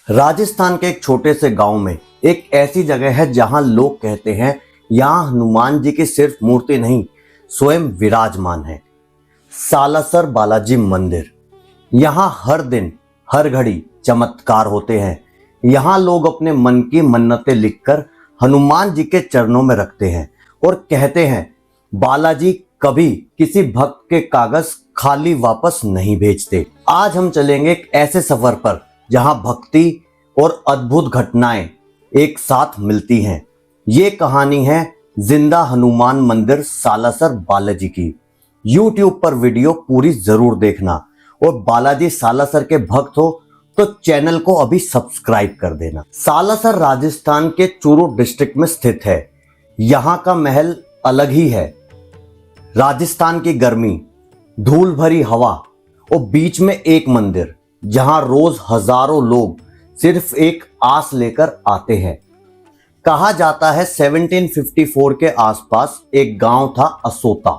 राजस्थान के एक छोटे से गांव में एक ऐसी जगह है जहां लोग कहते हैं यहाँ हनुमान जी की सिर्फ मूर्ति नहीं स्वयं विराजमान है। सालासर बालाजी मंदिर। यहाँ हर दिन हर घड़ी चमत्कार होते हैं। यहाँ लोग अपने मन की मन्नतें लिखकर हनुमान जी के चरणों में रखते हैं और कहते हैं बालाजी कभी किसी भक्त के कागज खाली वापस नहीं भेजते। आज हम चलेंगे एक ऐसे सफर पर जहां भक्ति और अद्भुत घटनाएं एक साथ मिलती हैं। ये कहानी है जिंदा हनुमान मंदिर सालासर बालाजी की। YouTube पर वीडियो पूरी जरूर देखना और बालाजी सालासर के भक्त हो तो चैनल को अभी सब्सक्राइब कर देना। सालासर राजस्थान के चूरू डिस्ट्रिक्ट में स्थित है। यहाँ का महल अलग ही है। राजस्थान की गर्मी, धूल भरी हवा और बीच में एक मंदिर जहां रोज हजारों लोग सिर्फ एक आस लेकर आते हैं। कहा जाता है 1754 के आसपास एक गांव था असोता।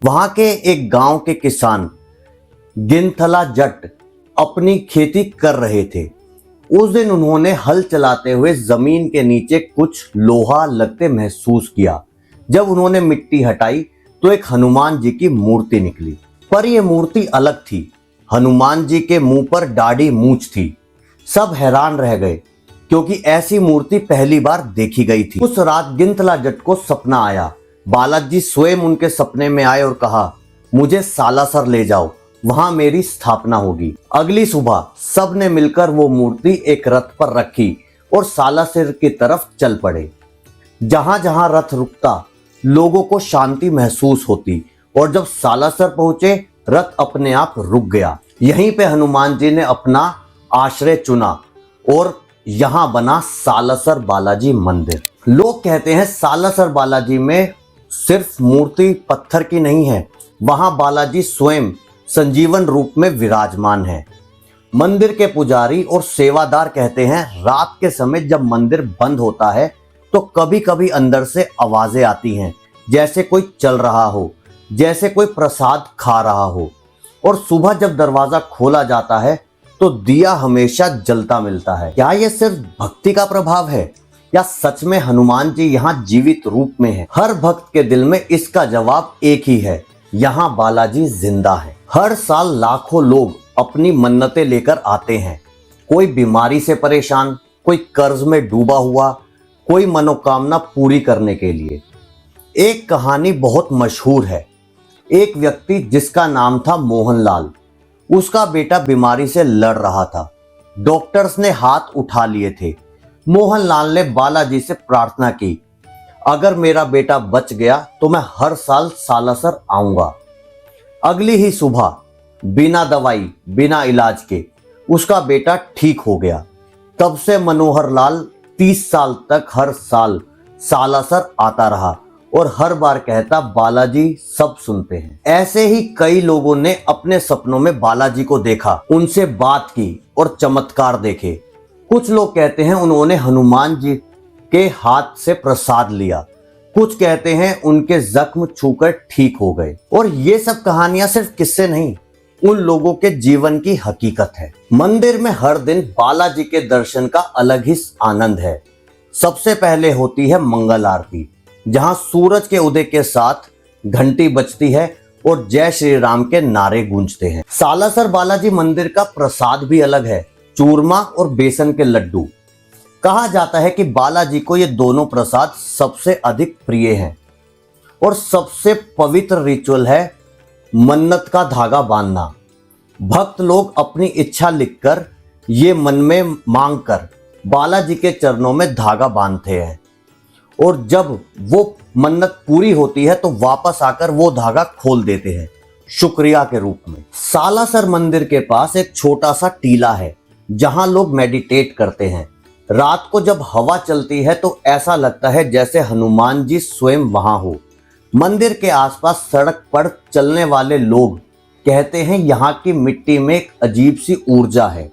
वहां के एक गांव के किसान गिनथला जट अपनी खेती कर रहे थे। उस दिन उन्होंने हल चलाते हुए जमीन के नीचे कुछ लोहा लगते महसूस किया। जब उन्होंने मिट्टी हटाई तो एक हनुमान जी की मूर्ति निकली, पर यह मूर्ति अलग थी। हनुमान जी के मुंह पर दाढ़ी मूंछ थी। सब हैरान रह गए क्योंकि ऐसी मूर्ति पहली बार देखी गई थी। उस रात गिनथला जट को सपना आया। बालाजी स्वयं उनके सपने में आए और कहा, मुझे सालासर ले जाओ, वहां मेरी स्थापना होगी। अगली सुबह सब ने मिलकर वो मूर्ति एक रथ पर रखी और सालासर की तरफ चल पड़े। जहां जहां रथ रुकता लोगों को शांति महसूस होती और जब सालासर पहुंचे रथ अपने आप रुक गया। यहीं पे हनुमान जी ने अपना आश्रय चुना और यहां बना सालासर बालाजी मंदिर। लोग कहते हैं सालासर बालाजी में सिर्फ मूर्ति पत्थर की नहीं है, वहां बालाजी स्वयं संजीवन रूप में विराजमान है। मंदिर के पुजारी और सेवादार कहते हैं रात के समय जब मंदिर बंद होता है तो कभी कभी अंदर से आवाजें आती हैं, जैसे कोई चल रहा हो, जैसे कोई प्रसाद खा रहा हो। और सुबह जब दरवाजा खोला जाता है तो दिया हमेशा जलता मिलता है। क्या यह सिर्फ भक्ति का प्रभाव है या सच में हनुमान जी यहाँ जीवित रूप में है? हर भक्त के दिल में इसका जवाब एक ही है, यहाँ बालाजी जिंदा है। हर साल लाखों लोग अपनी मन्नतें लेकर आते हैं। कोई बीमारी से परेशान, कोई कर्ज में डूबा हुआ, कोई मनोकामना पूरी करने के लिए। एक कहानी बहुत मशहूर है। एक व्यक्ति जिसका नाम था मोहनलाल, उसका बेटा बीमारी से लड़ रहा था। डॉक्टर्स ने हाथ उठा लिए थे। मोहनलाल ने बालाजी से प्रार्थना की, अगर मेरा बेटा बच गया तो मैं हर साल सालासर आऊंगा। अगली ही सुबह बिना दवाई बिना इलाज के उसका बेटा ठीक हो गया। तब से मनोहर लाल 30 साल तक हर साल सालासर आता रहा और हर बार कहता बालाजी सब सुनते हैं। ऐसे ही कई लोगों ने अपने सपनों में बालाजी को देखा, उनसे बात की और चमत्कार देखे। कुछ लोग कहते हैं उन्होंने हनुमान जी के हाथ से प्रसाद लिया, कुछ कहते हैं उनके जख्म छूकर ठीक हो गए। और ये सब कहानियां सिर्फ किस्से नहीं, उन लोगों के जीवन की हकीकत है। मंदिर में हर दिन बालाजी के दर्शन का अलग ही आनंद है। सबसे पहले होती है मंगल आरती, जहां सूरज के उदय के साथ घंटी बजती है और जय श्री राम के नारे गूंजते हैं। सालासर बालाजी मंदिर का प्रसाद भी अलग है, चूरमा और बेसन के लड्डू। कहा जाता है कि बालाजी को ये दोनों प्रसाद सबसे अधिक प्रिय हैं। और सबसे पवित्र रिचुअल है मन्नत का धागा बांधना। भक्त लोग अपनी इच्छा लिखकर ये मन में मांगकर बालाजी के चरणों में धागा बांधते हैं और जब वो मन्नत पूरी होती है तो वापस आकर वो धागा खोल देते हैं शुक्रिया के रूप में। सालासर मंदिर के पास एक छोटा सा टीला है जहां लोग मेडिटेट करते हैं। रात को जब हवा चलती है तो ऐसा लगता है जैसे हनुमान जी स्वयं वहां हो। मंदिर के आसपास सड़क पर चलने वाले लोग कहते हैं यहाँ की मिट्टी में एक अजीब सी ऊर्जा है।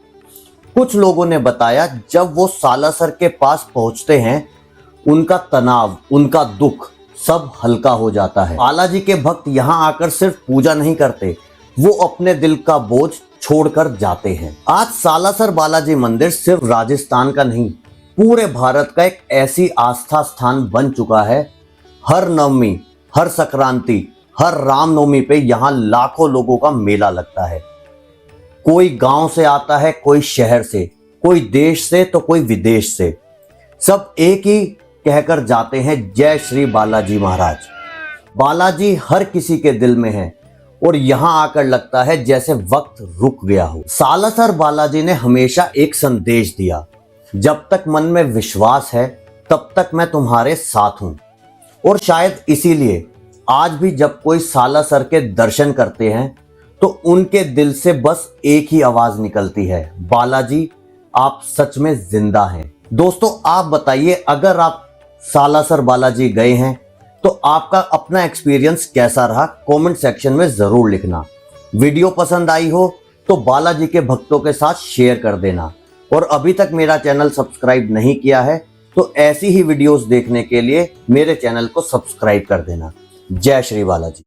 कुछ लोगों ने बताया जब वो सालासर के पास पहुंचते हैं उनका तनाव, उनका दुख सब हल्का हो जाता है। बालाजी के भक्त यहाँ आकर सिर्फ पूजा नहीं करते, वो अपने दिल का बोझ छोड़कर जाते हैं। आज सालासर बालाजी मंदिर सिर्फ राजस्थान का नहीं, पूरे भारत का एक ऐसी आस्था स्थान बन चुका है। हर नवमी, हर संक्रांति, हर रामनवमी पे यहाँ लाखों लोगों का मेला लगता है। कोई गांव से आता है, कोई शहर से, कोई देश से तो कोई विदेश से। सब एक ही कहकर जाते हैं, जय श्री बालाजी महाराज। बालाजी हर किसी के दिल में है और यहां आकर लगता है जैसे वक्त रुक गया हो। सालासर बालाजी ने हमेशा एक संदेश दिया, जब तक मन में विश्वास है तब तक मैं तुम्हारे साथ हूं। और शायद इसीलिए आज भी जब कोई सालासर के दर्शन करते हैं तो उनके दिल से बस एक ही आवाज निकलती है, बालाजी आप सच में जिंदा हैं। दोस्तों आप बताइए, अगर आप सालासर बालाजी गए हैं तो आपका अपना एक्सपीरियंस कैसा रहा, कमेंट सेक्शन में जरूर लिखना। वीडियो पसंद आई हो तो बालाजी के भक्तों के साथ शेयर कर देना। और अभी तक मेरा चैनल सब्सक्राइब नहीं किया है तो ऐसी ही वीडियोस देखने के लिए मेरे चैनल को सब्सक्राइब कर देना। जय श्री बालाजी।